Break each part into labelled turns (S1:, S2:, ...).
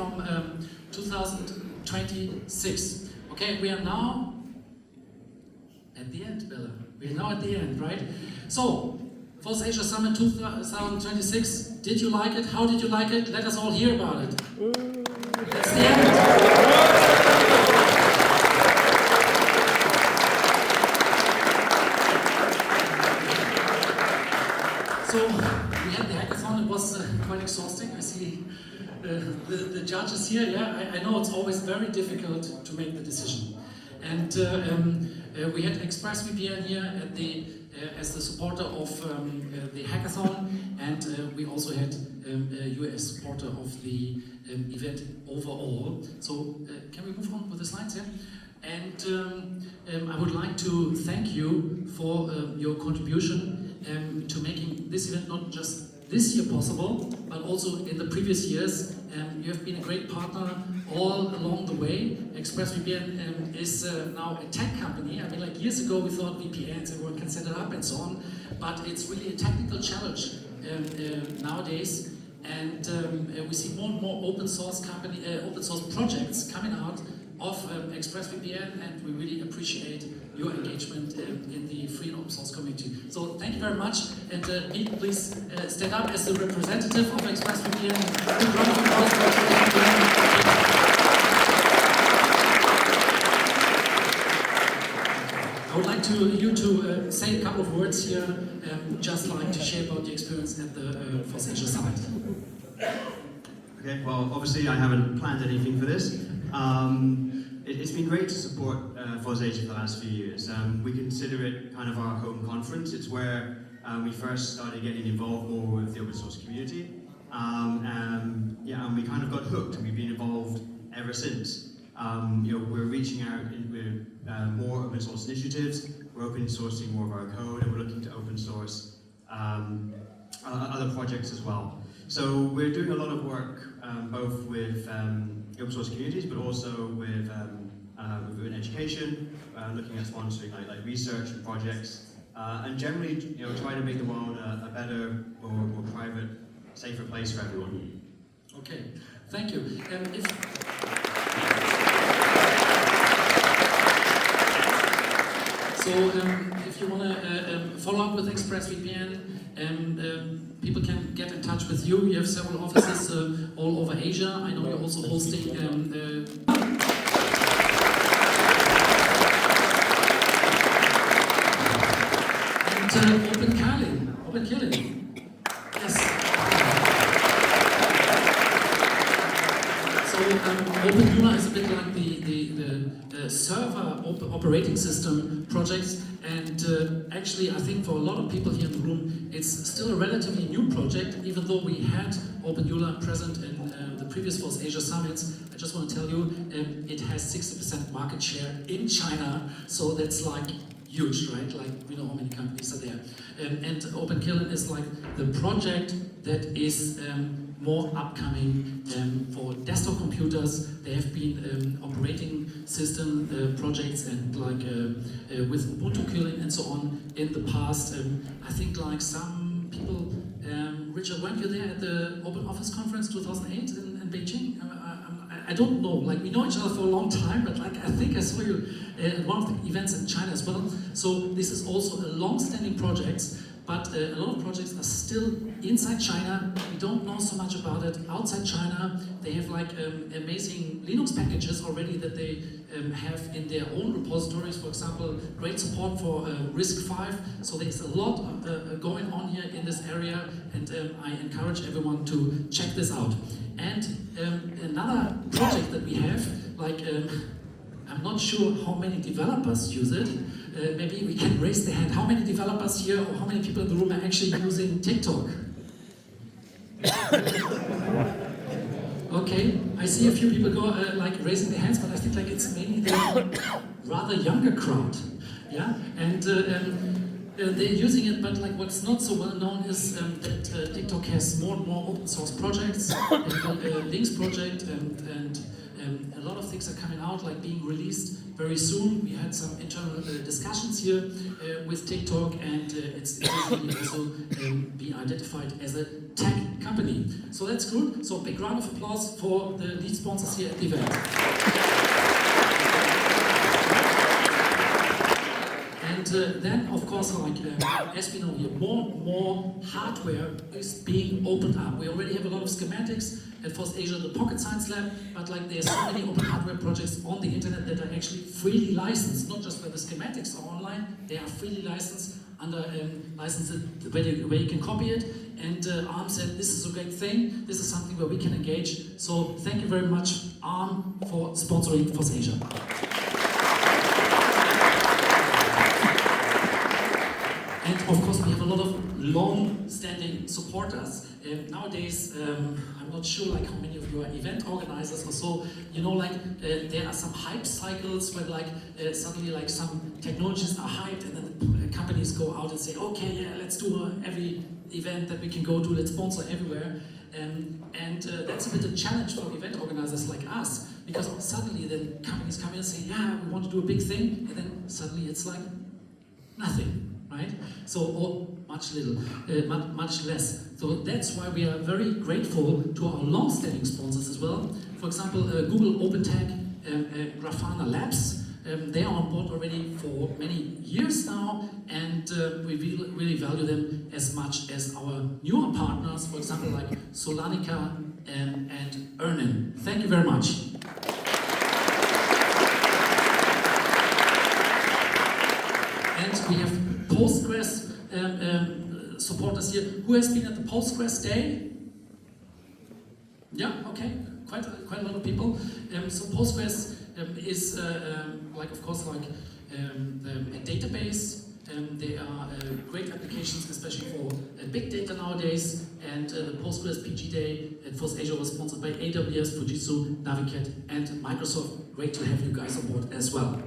S1: from 2026. Okay, we are now at the end, Bella. We are now at the end, right? So, FOSSASIA Summit 2026, did you like it? How did you like it? Let us all hear about it. That's the end. So, we had the hackathon, it was quite exhausting. I see the judges here, yeah, I know it's always very difficult to make the decision. And we had ExpressVPN here at as the supporter of the hackathon, and we also had you as supporter of the event overall. So can we move on with the slides here? And I would like to thank you for your contribution to making this event not just this year possible, but also in the previous years. You have been a great partner all along the way. ExpressVPN is now a tech company. I mean, like years ago we thought VPNs, everyone can set it up and so on, but it's really a technical challenge nowadays. And we see more and more open source projects coming out of ExpressVPN, and we really appreciate your engagement in the free and open source community. So thank you very much, and Pete, please stand up as the representative of ExpressVPN. I would like you to say a couple of words here, just like to share about the experience at the FOSSASIA Summit.
S2: Okay, well, obviously I haven't planned anything for this. It's been great to support FOSSASIA for the last few years. We consider it kind of our home conference. It's where we first started getting involved more with the open source community. And we kind of got hooked, and we've been involved ever since. We're reaching out with more open source initiatives. We're open sourcing more of our code, and we're looking to open source other projects as well. So we're doing a lot of work both with open source communities, but also with education, looking at sponsoring like research and projects, and generally trying to make the world a better, more private, safer place for everyone.
S1: Okay, thank you. If you want to follow up with ExpressVPN, people can get in touch with you. You have several offices all over Asia. I know you're also hosting Open Killing. Yes. So OpenEULA is a bit like the server operating system projects, and actually I think for a lot of people here in the room it's still a relatively new project, even though we had OpenEULA present in the previous FOSSASIA summits. I just want to tell you it has 60% market share in China, so that's like huge, right? Like we know how many companies are there. And OpenKillen is like the project that is more upcoming for desktop computers. There have been operating system projects and like with Ubuntu Killing and so on in the past. I think like some people, Richard, weren't you there at the Open Office Conference 2008 in Beijing? I don't know, like we know each other for a long time, but like I think I saw you at one of the events in China as well. So this is also a long-standing project, but a lot of projects are still inside China. We don't know so much about it outside China. They have like amazing Linux packages already that they have in their own repositories. For example, great support for RISC-V. So there's a lot going on here in this area, and I encourage everyone to check this out. And another project that we have, like I'm not sure how many developers use it. Maybe we can raise the hand. How many developers here, or how many people in the room are actually using TikTok? Okay, I see a few people go like raising their hands, but I think like it's mainly the rather younger crowd. Yeah, and they're using it, but like what's not so well known is that TikTok has more and more open source projects, Links project, and a lot of things are coming out, like being released very soon. We had some internal discussions here with TikTok, and it's really also be identified as a tech company. So that's good. So big round of applause for the lead sponsors here at the event. And then, of course, like as we know here, more and more hardware is being opened up. We already have a lot of schematics at FOSSASIA, the Pocket Science Lab, but like there's so many open hardware projects on the internet that are actually freely licensed, not just where the schematics are online, they are freely licensed under licenses where you can copy it. And ARM said this is a great thing, this is something where we can engage. So thank you very much, ARM, for sponsoring FOSSASIA. And of course, we have a lot of long-standing supporters. Nowadays, I'm not sure like how many of you are event organizers or so. You know, like there are some hype cycles where like suddenly like some technologies are hyped, and then companies go out and say, okay, yeah, let's do every event that we can go to, let's sponsor everywhere. And that's a bit a challenge for event organizers like us, because suddenly then companies come in and say, yeah, we want to do a big thing, and then suddenly it's like nothing. Right? So, or much less. So that's why we are very grateful to our long-standing sponsors as well. For example, Google OpenTech, Grafana Labs. They are on board already for many years now, and we really value them as much as our newer partners, for example, like Solanica and Ernin. Thank you very much. And we have Postgres supporters here. Who has been at the Postgres day? Yeah, okay, quite a lot of people. So Postgres is like, of course, like a database. They are great applications, especially for big data nowadays. And the Postgres PG Day at FOSSASIA was sponsored by AWS, Fujitsu, Navicat, and Microsoft. Great to have you guys on board as well.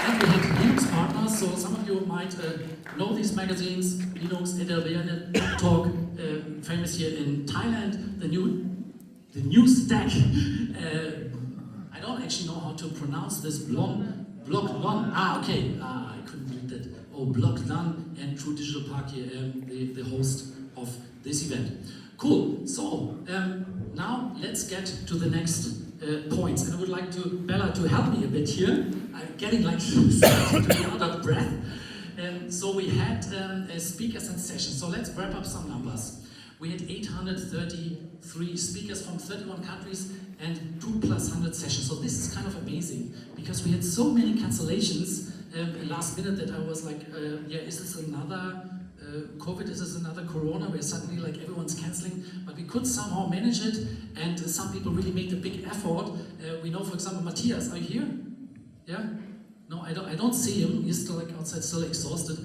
S1: And we have Linux partners, so some of you might know these magazines, Linux, AWS, Talk, famous here in Thailand, the new stack. I don't actually know how to pronounce this, Block Lon. Okay, I couldn't read that. Oh, Block Lon and True Digital Park here, the host of this event. Cool, so now let's get to the next points, and I would like Bella to help me a bit here. I'm getting like slightly out of breath. So we had speakers and sessions. So let's wrap up some numbers. We had 833 speakers from 31 countries and 2+100 sessions. So this is kind of amazing because we had so many cancellations last minute that I was like, yeah, is this another COVID, is this another Corona where suddenly like everyone's cancelling, but we could somehow manage it, and some people really made a big effort. We know, for example, Matthias, are you here? Yeah? No, I don't see him, he's still like outside, still exhausted.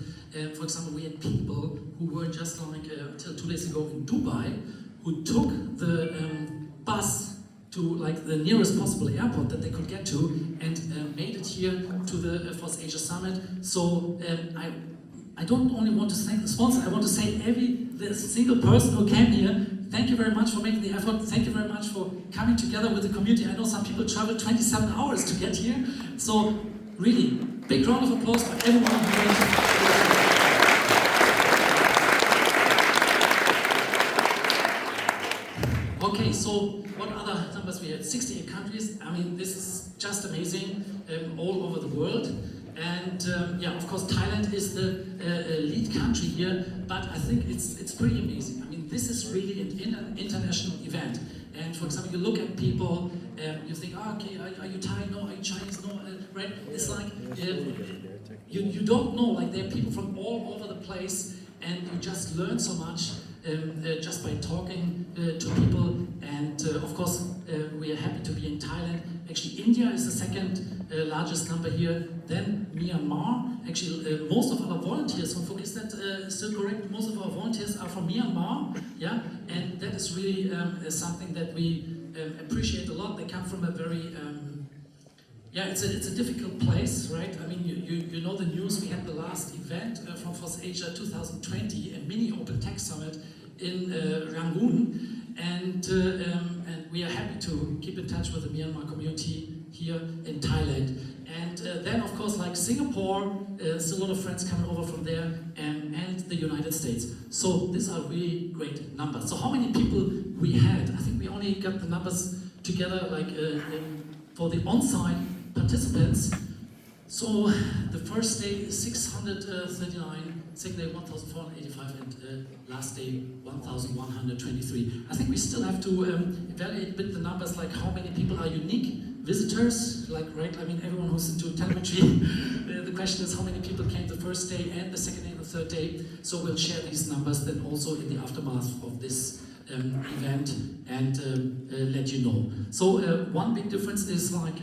S1: For example, we had people who were just like until 2 days ago in Dubai, who took the bus to like the nearest possible airport that they could get to, and made it here to the FOSSASIA Summit. So I don't only want to thank the sponsor, I want to thank the single person who came here. Thank you very much for making the effort. Thank you very much for coming together with the community. I know some people traveled 27 hours to get here. So really, big round of applause for everyone who made. Okay, so what other numbers we had? 68 countries. I mean, this is just amazing, all over the world. And yeah, of course, Thailand is the lead country here, but I think it's pretty amazing. I mean, this is really an international event. And for example, you look at people, you think, oh, okay, are you Thai? No, are you Chinese? No, right? It's like, you don't know, like there are people from all over the place, and you just learn so much just by talking to people. And of course, we are happy to be in Thailand. Actually, India is the second largest number here, then Myanmar. Actually, most of our volunteers, is that still correct? Most of our volunteers are from Myanmar, yeah? And that is really something that we appreciate a lot. They come from a very Yeah, it's a difficult place, right? I mean, you know the news. We had the last event from FOSSASIA 2020, a mini open tech summit in Rangoon, and we are happy to keep in touch with the Myanmar community here in Thailand. And then, of course, like Singapore, still a lot of friends coming over from there, and the United States. So these are really great numbers. So how many people we had? I think we only got the numbers together like for the on-site participants. So the first day 639, second day 1,485, and last day 1,123. I think we still have to evaluate a bit the numbers, like how many people are unique visitors, like, right? I mean, everyone who's into telemetry, the question is how many people came the first day and the second day and the third day. So we'll share these numbers then also in the aftermath of this event and let you know. So one big difference is like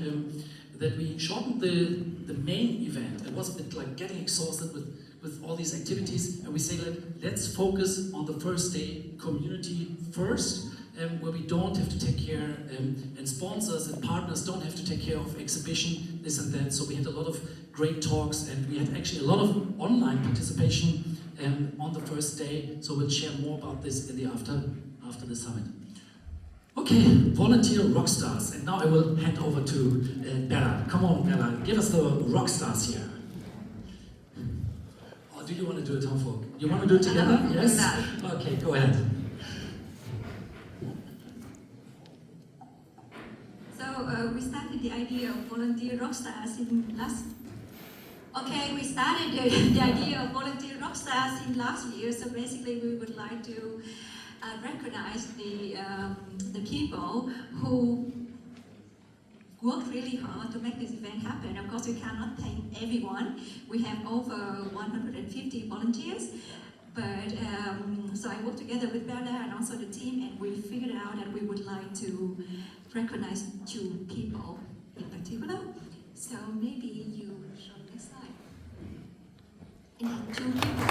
S1: that we shortened the main event. It was a bit like getting exhausted with all these activities, and we say like, let's focus on the first day community first, where we don't have to take care, and sponsors and partners don't have to take care of exhibition, this and that. So we had a lot of great talks, and we had actually a lot of online participation on the first day. So we'll share more about this in the after the summit. Okay, volunteer rock stars, and now I will hand over to Bella. Come on, Bella, give us the rock stars here. Or do you want to do it, Tom Folk? You want to do it together? Yes? Okay, go ahead.
S3: So we started the idea of volunteer rock stars in last. Okay, we started the idea of volunteer rock stars in last year. So basically, we would like to recognize the people who worked really hard to make this event happen. Of course, we cannot thank everyone. We have over 150 volunteers. But so I worked together with Bella and also the team, and we figured out that we would like to recognize two people in particular. So maybe you show next slide. And two people.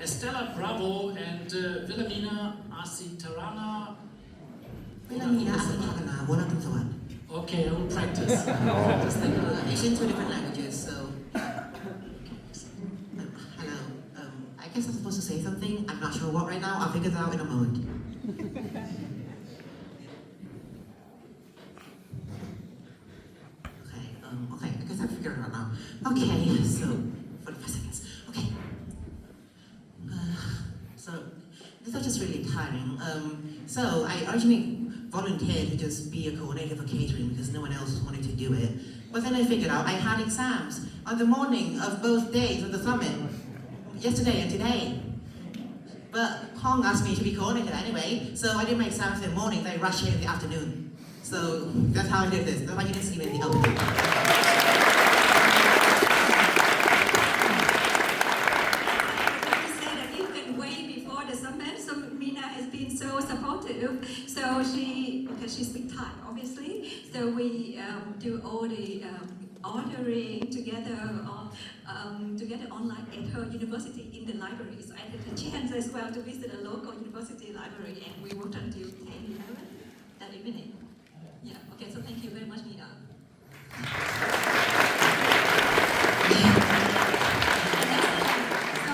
S1: Estella Bravo and Wilhelmina Asitarana.
S4: Wilhelmina Asitarana, one of them to one.
S1: Okay, I will practice.
S4: It's in two different languages, so. Hello. I guess I'm supposed to say something. I'm not sure what right now. I'll figure it out in a moment. Okay, I guess I figured it out now. Okay, so 45 seconds. Okay. So this was just really tiring. So I originally volunteered to just be a coordinator for catering because no one else wanted to do it. But then I figured out I had exams on the morning of both days of the summit, yesterday and today. But Hong asked me to be coordinator anyway, so I did my exams in the morning, then I rushed here in the afternoon. So that's how I did this. That's why you didn't see me in the opening.
S3: So because she speaks Thai, obviously, so we do all the ordering together online at her university in the library. So I had the chance as well to visit a local university library, and we worked until 10, 11 that evening. Yeah, okay, so thank you very much, Nina. So,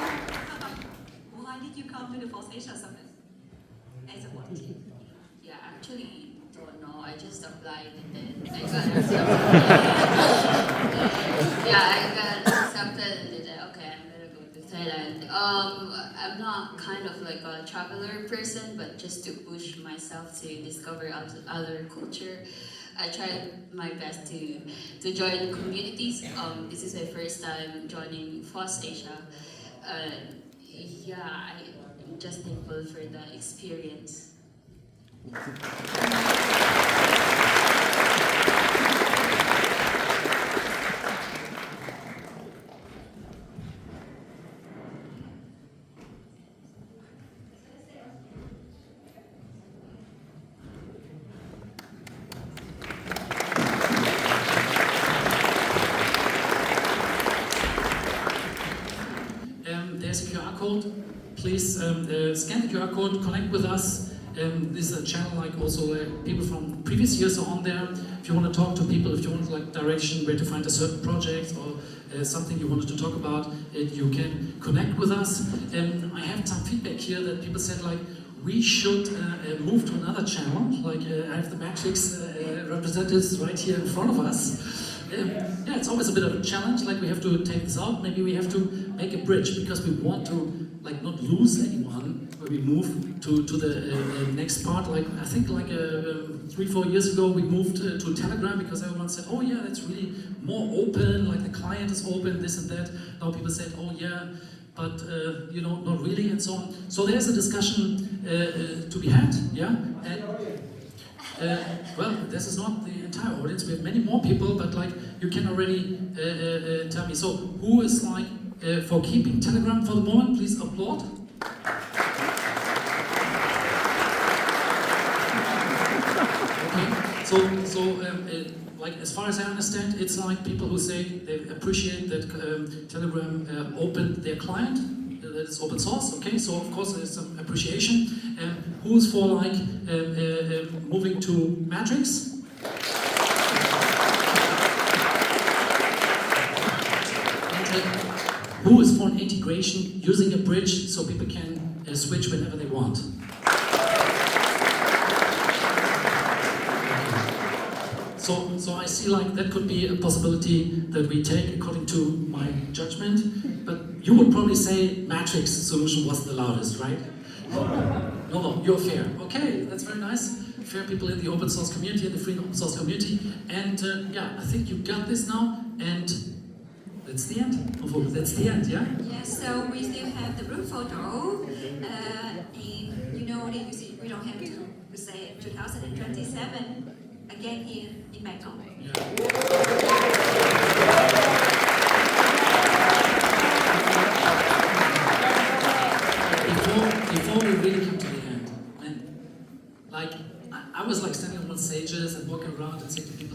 S3: why did you come to the FOSSASIA Summit as a volunteer?
S5: Yeah, actually don't know. I just applied and then I got accepted. Yeah, I got accepted and then okay, I'm gonna go to Thailand. I'm not kind of like a traveler person, but just to push myself to discover other culture, I tried my best to join communities. This is my first time joining FOSSASIA. Yeah, I'm just thankful for the experience.
S1: code. Please scan the QR code, connect with us. This is a channel like also people from previous years are on there. If you want to talk to people, if you want like direction where to find a certain project or something you wanted to talk about, you can connect with us. I have some feedback here that people said like we should move to another channel. Like I have the Matrix representatives right here in front of us. Yeah, it's always a bit of a challenge. Like we have to take this out. Maybe we have to make a bridge because we want to like not lose anyone when we move to the next part. Like I think like 3-4 years ago we moved to Telegram because everyone said, oh yeah, that's really more open. Like the client is open, this and that. Now people said, oh yeah, but you know, not really, and so on. So there's a discussion to be had. Yeah. Well, this is not the entire audience. We have many more people, but like you can already tell me. So, who is like for keeping Telegram for the moment? Please applaud. Okay. So like as far as I understand, it's like people who say they appreciate that Telegram opened their client. That it's open source, okay, so of course there's some appreciation. Who's for like moving to Matrix? And who is for an integration using a bridge so people can switch whenever they want? So I see like that could be a possibility that we take according to my judgment, but you would probably say Matrix solution was the loudest, right? No, you're fair. Okay, that's very nice. Fair people in the open source community, in the free and open source community, and yeah, I think you got this now, and that's the end. That's the end, yeah?
S3: Yes, so we still have the group photo, and you know that you see, we don't have to say 2027 again here in Bangkok.
S1: Before we really come to the end, and like I was like standing on stages and walking around and saying to people,